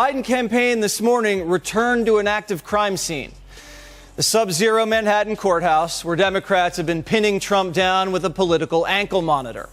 Biden campaign this morning returned to an active crime scene. The sub-zero Manhattan courthouse, where Democrats have been pinning Trump down with a political ankle monitor.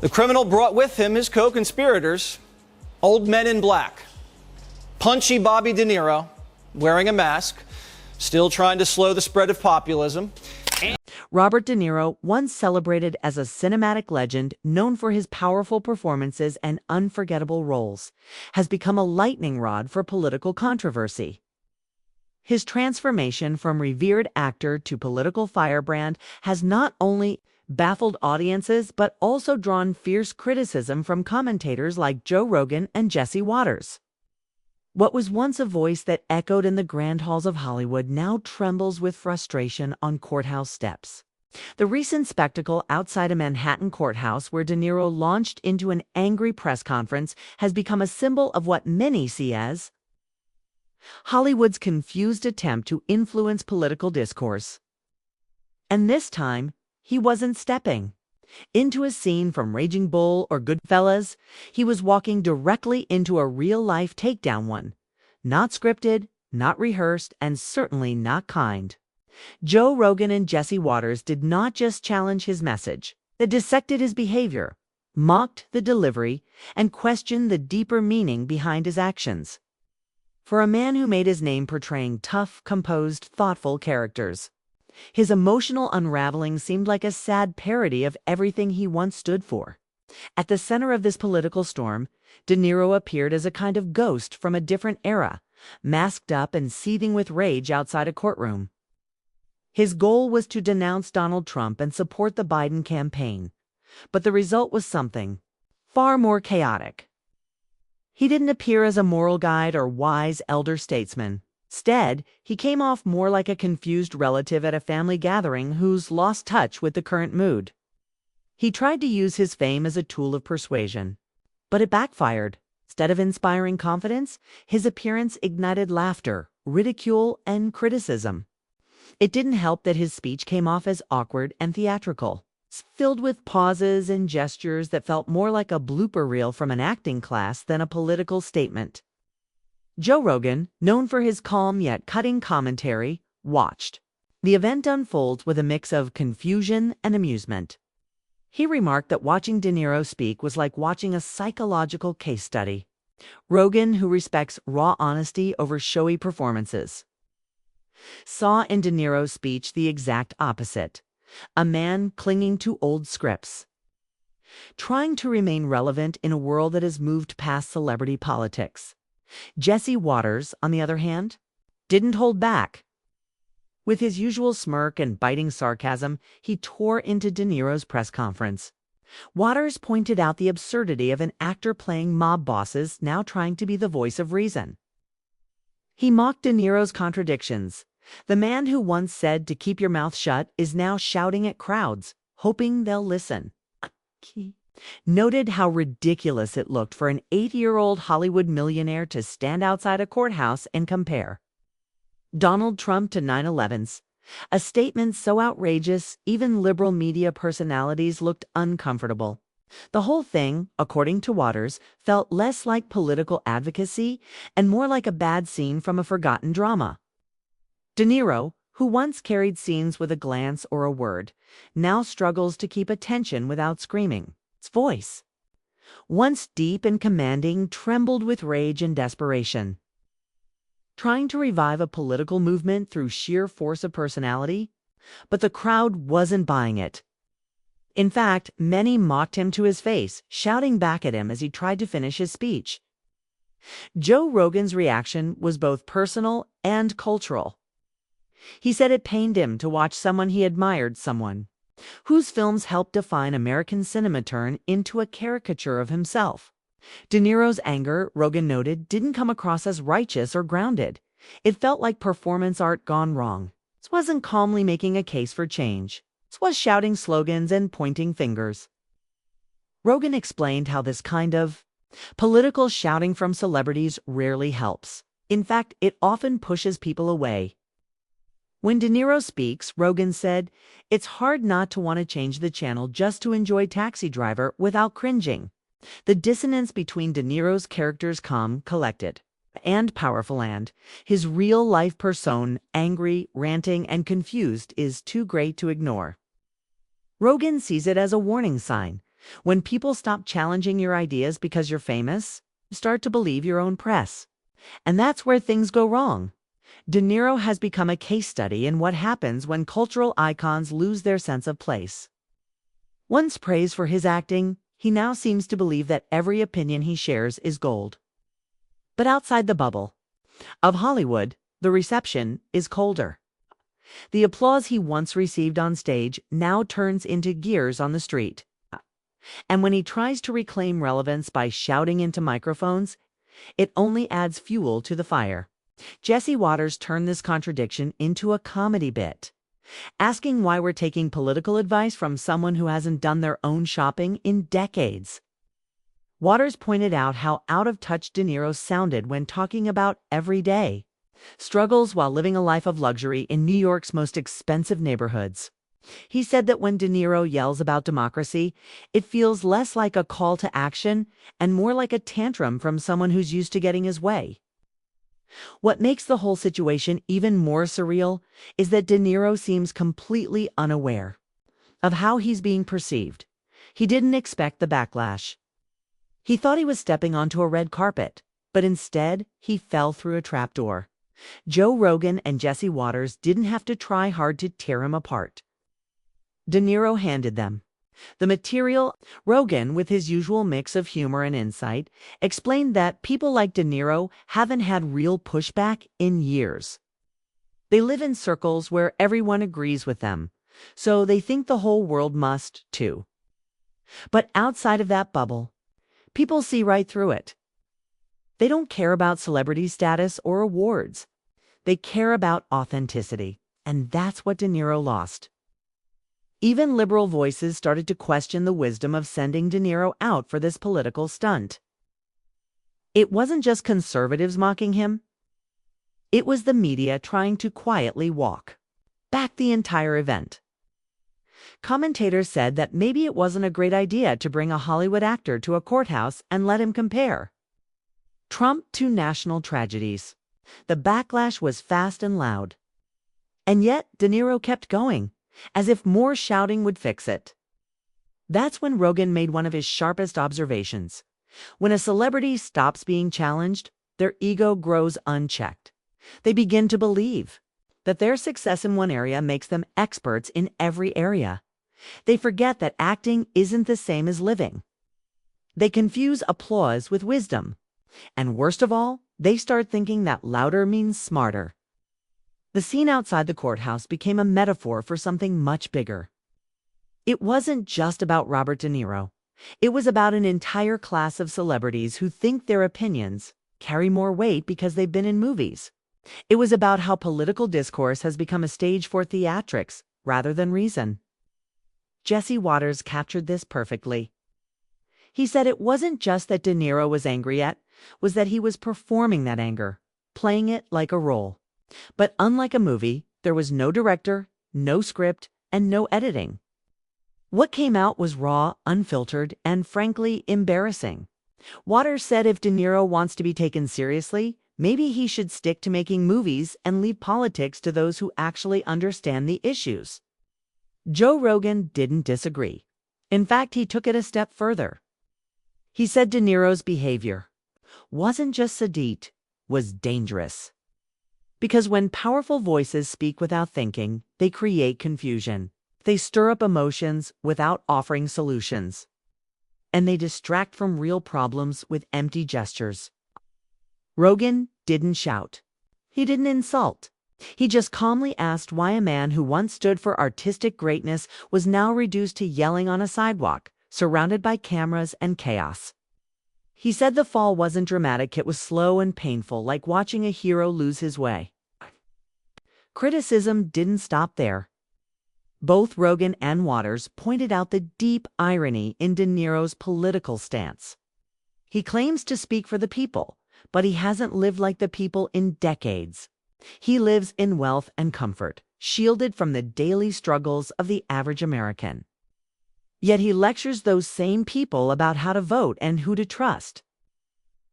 The criminal brought with him his co-conspirators, old men in black. Punchy Bobby De Niro, wearing a mask, still trying to slow the spread of populism. Robert De Niro, once celebrated as a cinematic legend known for his powerful performances and unforgettable roles, has become a lightning rod for political controversy. His transformation from revered actor to political firebrand has not only baffled audiences but also drawn fierce criticism from commentators like Joe Rogan and Watters. What was once a voice that echoed in the grand halls of Hollywood now trembles with frustration on courthouse steps. The recent spectacle outside a Manhattan courthouse where De Niro launched into an angry press conference has become a symbol of what many see as Hollywood's confused attempt to influence political discourse. And this time, he wasn't stepping into a scene from Raging Bull or Goodfellas. He was walking directly into a real-life takedown one. Not scripted, not rehearsed, and certainly not kind. Joe Rogan and Watters did not just challenge his message. They dissected his behavior, mocked the delivery, and questioned the deeper meaning behind his actions. For a man who made his name portraying tough, composed, thoughtful characters, his emotional unraveling seemed like a sad parody of everything he once stood for. At the center of this political storm, De Niro appeared as a kind of ghost from a different era, masked up and seething with rage outside a courtroom. His goal was to denounce Donald Trump and support the Biden campaign, but the result was something far more chaotic. He didn't appear as a moral guide or wise elder statesman. Instead, he came off more like a confused relative at a family gathering who's lost touch with the current mood. He tried to use his fame as a tool of persuasion, but it backfired. Instead of inspiring confidence, his appearance ignited laughter, ridicule, and criticism. It didn't help that his speech came off as awkward and theatrical, filled with pauses and gestures that felt more like a blooper reel from an acting class than a political statement. Joe Rogan, known for his calm yet cutting commentary, watched the event unfold with a mix of confusion and amusement. He remarked that watching De Niro speak was like watching a psychological case study. Rogan, who respects raw honesty over showy performances, saw in De Niro's speech the exact opposite: a man clinging to old scripts, trying to remain relevant in a world that has moved past celebrity politics. Watters, on the other hand, didn't hold back. With his usual smirk and biting sarcasm, he tore into De Niro's press conference. Watters pointed out the absurdity of an actor playing mob bosses now trying to be the voice of reason. He mocked De Niro's contradictions. The man who once said to keep your mouth shut is now shouting at crowds, hoping they'll listen. Noted how ridiculous it looked for an 8-year-old Hollywood millionaire to stand outside a courthouse and compare Donald Trump to 9/11s, a statement so outrageous even liberal media personalities looked uncomfortable. The whole thing, according to Watters, felt less like political advocacy and more like a bad scene from a forgotten drama. De Niro, who once carried scenes with a glance or a word, now struggles to keep attention without screaming. His voice, once deep and commanding, trembled with rage and desperation. Trying to revive a political movement through sheer force of personality, but the crowd wasn't buying it. In fact, many mocked him to his face, shouting back at him as he tried to finish his speech. Joe Rogan's reaction was both personal and cultural. He said it pained him to watch someone he admired, someone whose films helped define American cinema, turn into a caricature of himself. De Niro's anger, Rogan noted, didn't come across as righteous or grounded. It felt like performance art gone wrong. This wasn't calmly making a case for change. This was shouting slogans and pointing fingers. Rogan explained how this kind of political shouting from celebrities rarely helps. In fact, it often pushes people away. When De Niro speaks, Rogan said, "It's hard not to want to change the channel just to enjoy Taxi Driver without cringing." The dissonance between De Niro's character's calm, collected and powerful, and his real-life persona, angry, ranting, and confused, is too great to ignore. Rogan sees it as a warning sign. When people stop challenging your ideas because you're famous, you start to believe your own press. And that's where things go wrong. De Niro has become a case study in what happens when cultural icons lose their sense of place. Once praised for his acting, he now seems to believe that every opinion he shares is gold. But outside the bubble of Hollywood, the reception is colder. The applause he once received on stage now turns into jeers on the street. And when he tries to reclaim relevance by shouting into microphones, it only adds fuel to the fire. Jesse Watters turned this contradiction into a comedy bit, asking why we're taking political advice from someone who hasn't done their own shopping in decades. Watters pointed out how out of touch De Niro sounded when talking about everyday struggles while living a life of luxury in New York's most expensive neighborhoods. He said that when De Niro yells about democracy, it feels less like a call to action and more like a tantrum from someone who's used to getting his way. What makes the whole situation even more surreal is that De Niro seems completely unaware of how he's being perceived. He didn't expect the backlash. He thought he was stepping onto a red carpet, but instead he fell through a trapdoor. Joe Rogan and Jesse Watters didn't have to try hard to tear him apart. De Niro handed them the material. Rogan, with his usual mix of humor and insight, explained that people like De Niro haven't had real pushback in years. They live in circles where everyone agrees with them, so they think the whole world must, too. But outside of that bubble, people see right through it. They don't care about celebrity status or awards. They care about authenticity, and that's what De Niro lost. Even liberal voices started to question the wisdom of sending De Niro out for this political stunt. It wasn't just conservatives mocking him. It was the media trying to quietly walk back the entire event. Commentators said that maybe it wasn't a great idea to bring a Hollywood actor to a courthouse and let him compare Trump to national tragedies. The backlash was fast and loud. And yet, De Niro kept going, as if more shouting would fix it. That's when Rogan made one of his sharpest observations. When a celebrity stops being challenged, their ego grows unchecked. They begin to believe that their success in one area makes them experts in every area. They forget that acting isn't the same as living. They confuse applause with wisdom. And worst of all, they start thinking that louder means smarter. The scene outside the courthouse became a metaphor for something much bigger. It wasn't just about Robert De Niro. It was about an entire class of celebrities who think their opinions carry more weight because they've been in movies. It was about how political discourse has become a stage for theatrics rather than reason. Jesse Watters captured this perfectly. He said it wasn't just that De Niro was angry was that he was performing that anger, playing it like a role. But unlike a movie, there was no director, no script, and no editing. What came out was raw, unfiltered, and frankly embarrassing. Watters said if De Niro wants to be taken seriously, maybe he should stick to making movies and leave politics to those who actually understand the issues. Joe Rogan didn't disagree. In fact, he took it a step further. He said De Niro's behavior wasn't just sedate, was dangerous. Because when powerful voices speak without thinking, they create confusion. They stir up emotions without offering solutions. And they distract from real problems with empty gestures. Rogan didn't shout. He didn't insult. He just calmly asked why a man who once stood for artistic greatness was now reduced to yelling on a sidewalk, surrounded by cameras and chaos. He said the fall wasn't dramatic, it was slow and painful, like watching a hero lose his way. Criticism didn't stop there. Both Rogan and Watters pointed out the deep irony in De Niro's political stance. He claims to speak for the people, but he hasn't lived like the people in decades. He lives in wealth and comfort, shielded from the daily struggles of the average American. Yet he lectures those same people about how to vote and who to trust.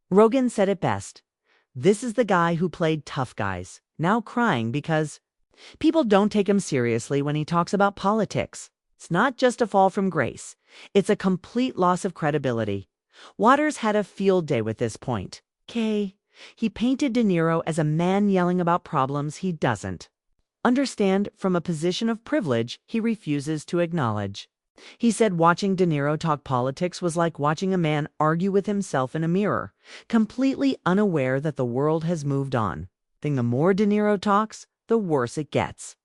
Rogan said it best. This is the guy who played tough guys, now crying because people don't take him seriously when he talks about politics. It's not just a fall from grace. It's a complete loss of credibility. Watters had a field day with this point. He painted De Niro as a man yelling about problems he doesn't understand from a position of privilege he refuses to acknowledge. He said watching De Niro talk politics was like watching a man argue with himself in a mirror, completely unaware that the world has moved on. The more De Niro talks, the worse it gets.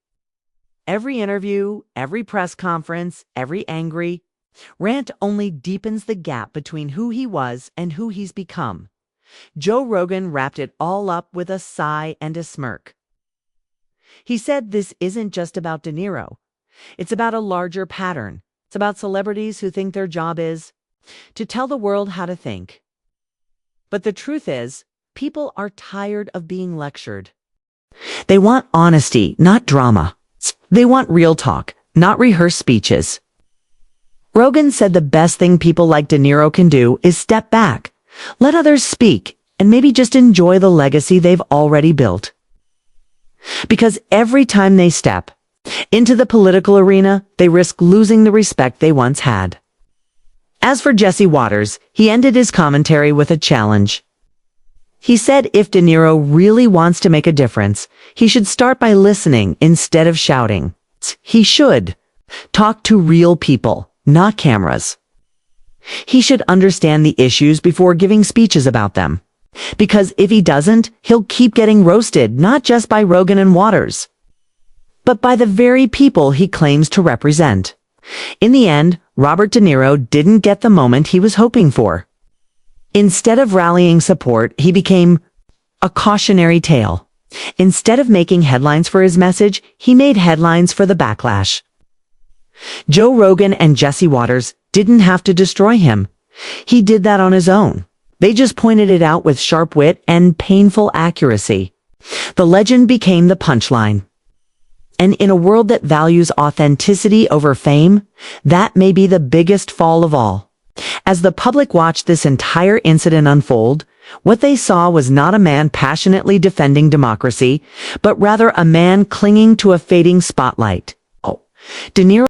Every interview, every press conference, every angry rant only deepens the gap between who he was and who he's become. Joe Rogan wrapped it all up with a sigh and a smirk. He said this isn't just about De Niro. It's about a larger pattern. It's about celebrities who think their job is to tell the world how to think. But the truth is, people are tired of being lectured. They want honesty, not drama. They want real talk, not rehearsed speeches. Rogan said the best thing people like De Niro can do is step back, let others speak, and maybe just enjoy the legacy they've already built. Because every time they step into the political arena, they risk losing the respect they once had. As for Jesse Watters, he ended his commentary with a challenge. He said if De Niro really wants to make a difference, he should start by listening instead of shouting. He should talk to real people, not cameras. He should understand the issues before giving speeches about them. Because if he doesn't, he'll keep getting roasted, not just by Rogan and Watters, but by the very people he claims to represent. In the end, Robert De Niro didn't get the moment he was hoping for. Instead of rallying support, he became a cautionary tale. Instead of making headlines for his message, he made headlines for the backlash. Joe Rogan and Jesse Watters didn't have to destroy him. He did that on his own. They just pointed it out with sharp wit and painful accuracy. The legend became the punchline. And in a world that values authenticity over fame, that may be the biggest fall of all. As the public watched this entire incident unfold, what they saw was not a man passionately defending democracy, but rather a man clinging to a fading spotlight. De Niro